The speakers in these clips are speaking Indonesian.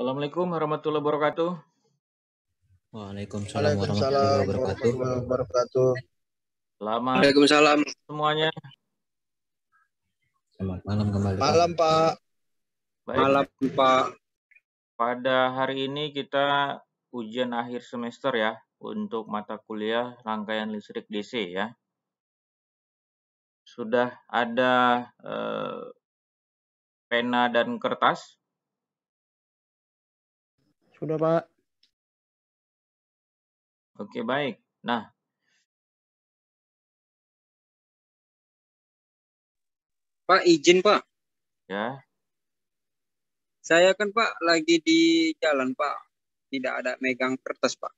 Assalamualaikum warahmatullahi wabarakatuh. Waalaikumsalam warahmatullahi Waalaikumsalam wabarakatuh. warahmatullahi wabarakatuh. Selamat Waalaikumsalam. semuanya. Selamat malam kembali, Pak. Malam Pak. Baik, Malam Pak. pada hari ini kita ujian akhir semester ya untuk mata kuliah rangkaian listrik DC ya. Sudah ada pena dan kertas? Sudah Pak. Oke, baik. Nah, Pak, izin Pak. ya. Saya kan Pak lagi di jalan Pak. Tidak ada megang kertas Pak.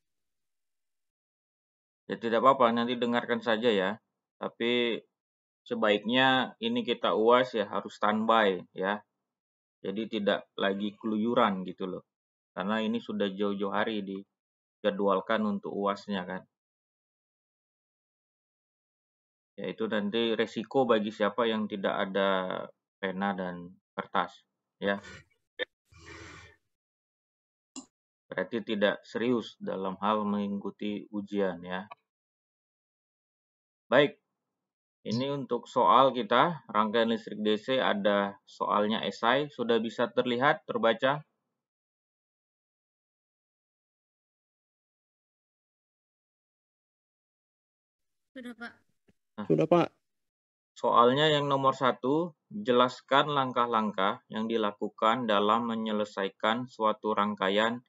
Ya tidak apa-apa, nanti dengarkan saja ya. Tapi sebaiknya ini kita UAS ya harus standby ya. Jadi tidak lagi keluyuran gitu loh. Karena ini sudah jauh-jauh hari dijadwalkan untuk UASnya kan. Ya itu nanti resiko bagi siapa yang tidak ada pena dan kertas ya. Berarti tidak serius dalam hal mengikuti ujian ya. Baik. Ini untuk soal kita, rangkaian listrik DC ada soalnya esai, sudah bisa terlihat, terbaca? Sudah, Pak. Sudah Pak. Soalnya yang nomor 1, jelaskan langkah-langkah yang dilakukan dalam menyelesaikan suatu rangkaian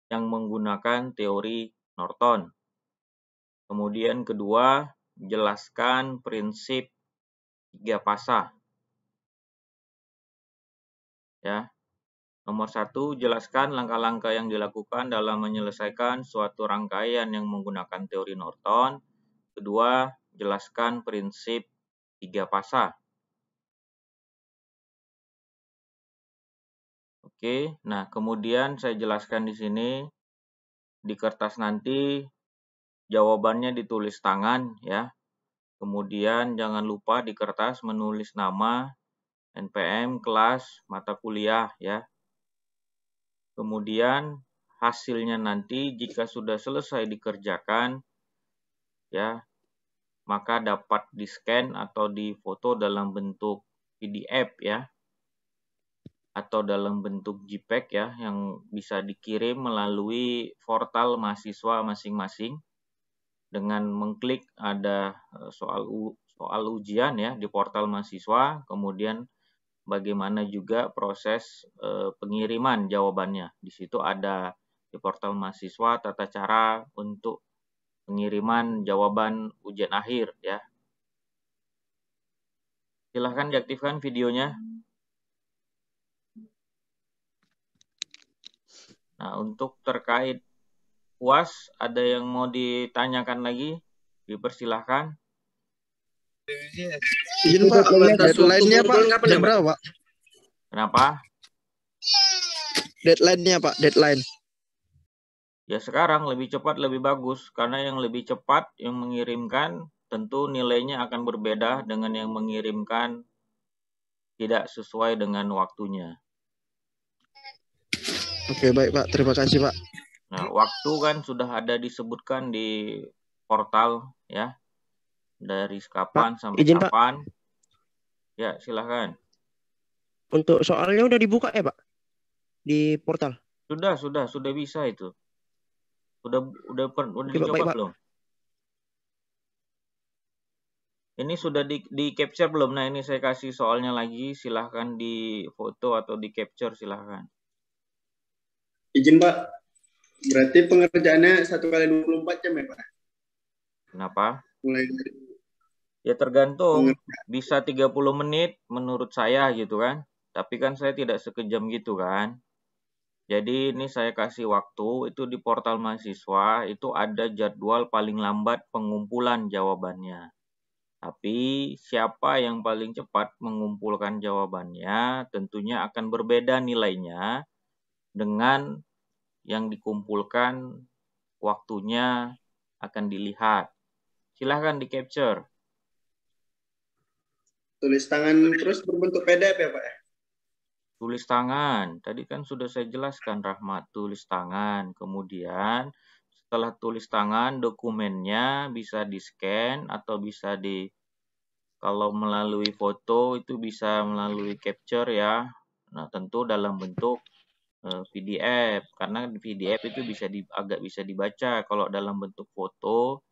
yang menggunakan teori Norton. Kemudian kedua, jelaskan prinsip 3 pasah. Ya. Nomor 1, jelaskan langkah-langkah yang dilakukan dalam menyelesaikan suatu rangkaian yang menggunakan teori Norton. Kedua, jelaskan prinsip 3 pasah. Oke, nah kemudian saya jelaskan di sini di kertas nanti jawabannya ditulis tangan ya. Kemudian jangan lupa di kertas menulis nama, NPM, kelas, mata kuliah ya. Kemudian hasilnya nanti jika sudah selesai dikerjakan ya, maka dapat di-scan atau difoto dalam bentuk PDF ya, atau dalam bentuk JPEG ya, yang bisa dikirim melalui portal mahasiswa masing-masing dengan mengklik ada soal ujian ya di portal mahasiswa, kemudian bagaimana juga proses pengiriman jawabannya. Di situ ada di portal mahasiswa tata cara untuk pengiriman jawaban ujian akhir ya. Silahkan diaktifkan videonya. Nah, untuk terkait UAS ada yang mau ditanyakan lagi? Dipersilahkan. Izin Pak, deadline-nya Pak jam berapa Pak? Kenapa? Deadline-nya Pak, deadline. Ya sekarang lebih cepat lebih bagus, karena yang lebih cepat yang mengirimkan tentu nilainya akan berbeda dengan yang mengirimkan tidak sesuai dengan waktunya. Oke baik Pak, terima kasih Pak. Nah, waktu kan sudah ada disebutkan di portal ya, dari kapan sampai izin, Pak. kapan. Ya silahkan. Untuk soalnya udah dibuka ya Pak di portal? Sudah bisa itu. Udah dicoba baik, Pak. belum? Ini sudah di capture belum? Nah ini saya kasih soalnya lagi, silahkan di foto atau di capture silahkan. Izin Pak, berarti pengerjaannya 1x24 jam ya Pak? Kenapa? Mulai dari Ya tergantung, bisa 30 menit menurut saya gitu kan. Tapi kan saya tidak sekejam gitu kan. Jadi ini saya kasih waktu, itu di portal mahasiswa, itu ada jadwal paling lambat pengumpulan jawabannya. Tapi siapa yang paling cepat mengumpulkan jawabannya tentunya akan berbeda nilainya dengan yang dikumpulkan, waktunya akan dilihat. Silahkan di capture. tulis tangan terus berbentuk PDF ya Pak? Tulis tangan. Tadi kan sudah saya jelaskan, Rahmat. Tulis tangan. Kemudian setelah tulis tangan, dokumennya bisa di-scan atau bisa kalau melalui foto itu bisa melalui capture ya. Nah, tentu dalam bentuk PDF. Karena di PDF itu agak bisa dibaca. Kalau dalam bentuk foto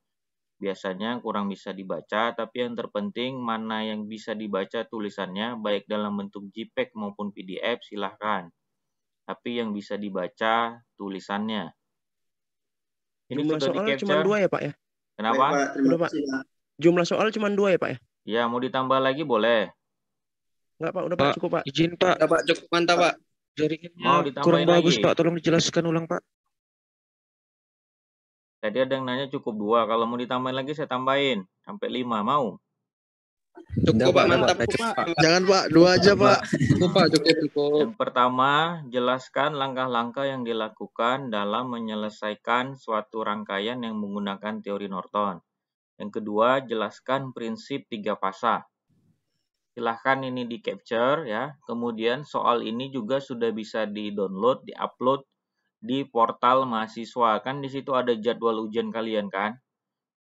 biasanya kurang bisa dibaca, tapi yang terpenting mana yang bisa dibaca tulisannya, baik dalam bentuk JPEG maupun PDF, silahkan. Tapi yang bisa dibaca tulisannya. Ini Jumlah sudah soal di-capture. cuma 2 ya, Pak ya? Kenapa? Baik, Pak. Terima Udah, Pak. kasih, Pak. Jumlah soal cuma 2 ya, Pak ya? Ya, mau ditambah lagi boleh. Enggak, Pak. Udah, Pak. Cukup, Pak. Izin Pak, Udah, Pak, cukup mantap, Pak. jaringannya Mau ditambahin kurang bagus lagi? Pak, tolong dijelaskan ulang Pak. Tadi ada yang nanya cukup 2. Kalau mau ditambahin lagi saya tambahin. Sampai 5. Mau? Cukup, Pak, mantap. Jangan Pak, 2 aja Pak. Cukup, Pak, cukup. Yang pertama, jelaskan langkah-langkah yang dilakukan dalam menyelesaikan suatu rangkaian yang menggunakan teori Norton. Yang kedua, jelaskan prinsip 3 fasa. Silahkan ini di-capture ya. Kemudian soal ini juga sudah bisa di-download, di-upload di portal mahasiswa. Kan di situ ada jadwal ujian kalian kan.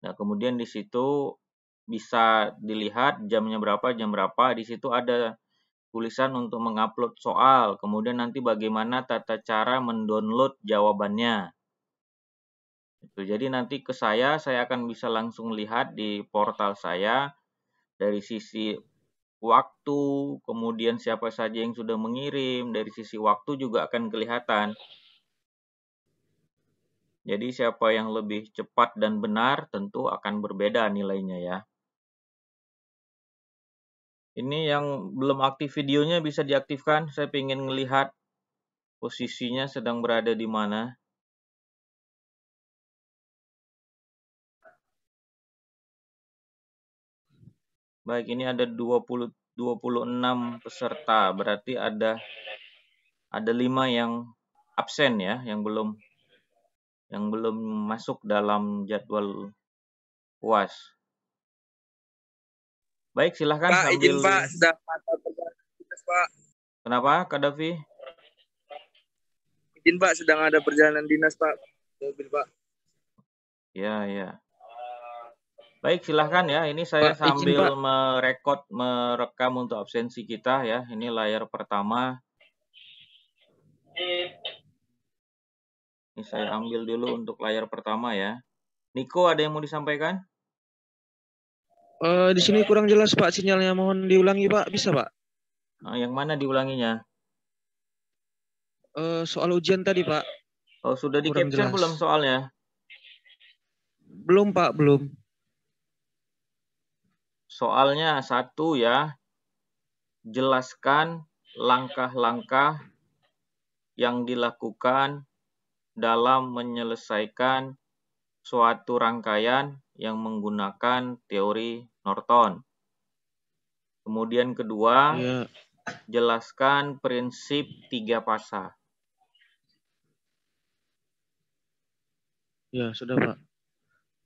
Nah, kemudian di situ bisa dilihat jamnya berapa, jam berapa. Di situ ada tulisan untuk mengupload soal. Kemudian nanti bagaimana tata cara mendownload jawabannya. Jadi nanti ke saya akan bisa langsung lihat di portal saya dari sisi waktu, kemudian siapa saja yang sudah mengirim, dari sisi waktu juga akan kelihatan. Jadi siapa yang lebih cepat dan benar tentu akan berbeda nilainya ya. Ini yang belum aktif videonya bisa diaktifkan. Saya ingin melihat posisinya sedang berada di mana. Baik, ini ada 26 peserta. Berarti ada 5 yang absen ya, yang belum masuk dalam jadwal UAS. Baik, silahkan Pak, sambil... izin Pak, sudah mantap perjalanan dinas, Pak. Kenapa, Kak Davi? Izin Pak, sedang ada perjalanan dinas, Pak. Mobil, Pak. Ya. Baik, silahkan ya. Ini saya Pak, izin, sambil Pak. merekam untuk absensi kita ya. Ini layar pertama. Ini saya ambil dulu untuk layar pertama ya. Niko, ada yang mau disampaikan? Di sini kurang jelas Pak sinyalnya, mohon diulangi Pak, bisa Pak? Yang mana diulanginya? Soal ujian tadi Pak. Oh, sudah di-capture belum soalnya? Belum Pak, belum. Soalnya 1 ya. Jelaskan langkah-langkah yang dilakukan dalam menyelesaikan suatu rangkaian yang menggunakan teori Norton. Kemudian kedua, Ya. Jelaskan prinsip 3 fasa. Ya, sudah Pak.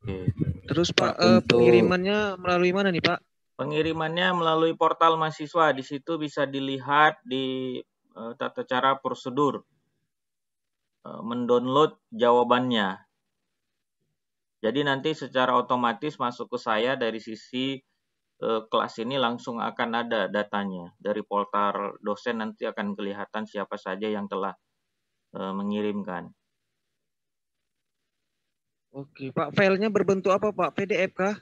Oke. Terus Pak, untuk... pengirimannya melalui mana nih Pak? Pengirimannya melalui portal mahasiswa. Di situ bisa dilihat di tata cara prosedur mendownload jawabannya. Jadi nanti secara otomatis masuk ke saya dari sisi kelas ini langsung akan ada datanya. Dari portal dosen nanti akan kelihatan siapa saja yang telah mengirimkan. Oke, Pak, filenya berbentuk apa Pak? PDF kah?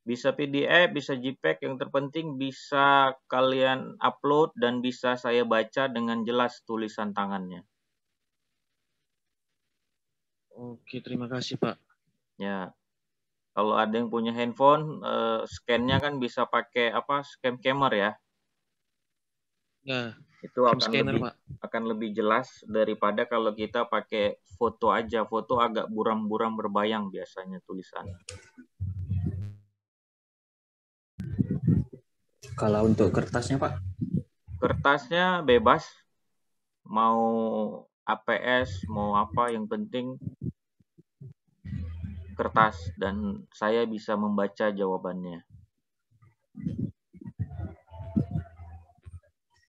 Bisa PDF, bisa JPEG, yang terpenting bisa kalian upload dan bisa saya baca dengan jelas tulisan tangannya. Oke, terima kasih Pak. Ya, kalau ada yang punya handphone, scan-nya kan bisa pakai scammer ya. Ya, Itu scanner, akan lebih jelas daripada kalau kita pakai foto aja. Foto agak buram-buram berbayang biasanya tulisan. Kalau untuk kertasnya Pak? Kertasnya bebas. Mau APS, mau apa, yang penting kertas dan saya bisa membaca jawabannya.